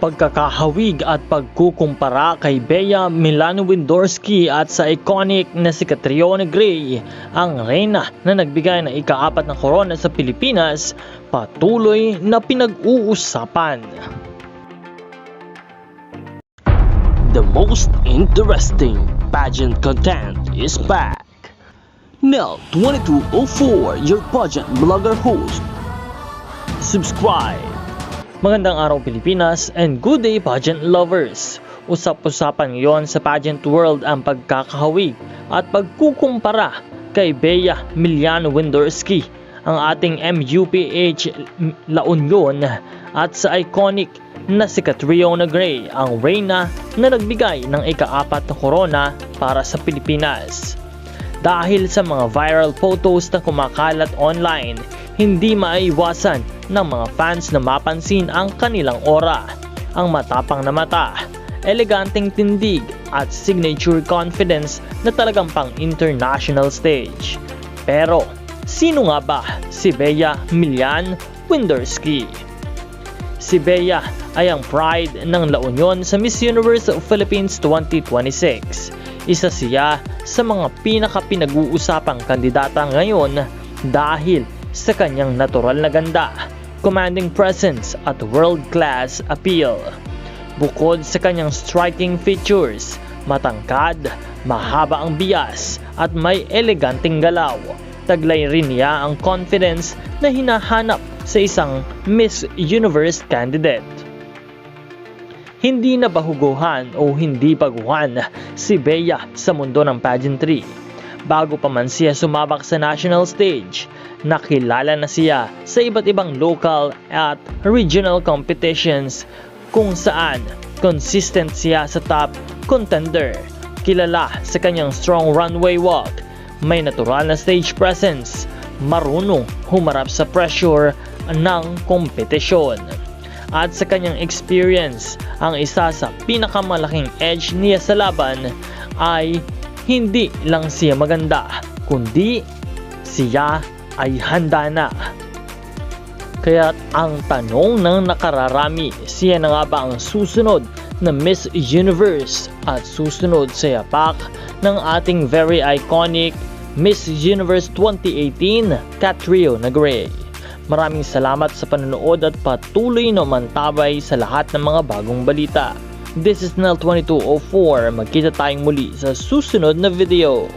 pagkakahawig at pagkukumpara kay Bea Milano-Windorski at sa iconic na si Catriona Gray, ang reyna na nagbigay ng ika-4 na korona sa Pilipinas, patuloy na pinag-uusapan. The most interesting pageant content is back. Nell 2204, your pageant blogger host. Subscribe. Magandang araw Pilipinas and good day pageant lovers. Usap-usapan ngayon sa pageant world ang pagkakahawig at pagkukumpara kay Bea Milano-Windorski, ang ating MUPH La Union, at sa iconic na si Catriona Gray, ang reyna na nagbigay ng ika-4 na korona para sa Pilipinas. Dahil sa mga viral photos na kumakalat online, hindi maiwasan ng mga fans na mapansin ang kanilang aura, ang matapang na mata, eleganteng tindig at signature confidence na talagang pang international stage. Pero sino nga ba si Bea Milano-Windorski? Si Bea ay ang pride ng La Union sa Miss Universe Philippines 2026. Isa siya sa mga pinaka-pinag-uusapang kandidata ngayon dahil sa kanyang natural na ganda, commanding presence at world-class appeal. Bukod sa kanyang striking features, matangkad, mahaba ang bias at may eleganteng galaw, taglay rin niya ang confidence na hinahanap sa isang Miss Universe candidate. Hindi na bahuguhan o hindi baguhan si Bea sa mundo ng pageantry. Bago pa man siya sumabak sa national stage, nakilala na siya sa iba't ibang local at regional competitions kung saan consistent siya sa top contender. Kilala sa kanyang strong runway walk, may natural na stage presence, marunong humarap sa pressure ng kompetisyon. At sa kanyang experience, ang isa sa pinakamalaking edge niya sa laban ay hindi lang siya maganda, kundi siya ay handa na. Kaya't ang tanong ng nakararami, siya na nga ba ang susunod na Miss Universe at susunod sa yapak ng ating very iconic Miss Universe 2018, Catriona Gray. Maraming salamat sa panonood at patuloy na umantabay sa lahat ng mga bagong balita. This is Nell 2204. Magkita tayong muli sa susunod na video.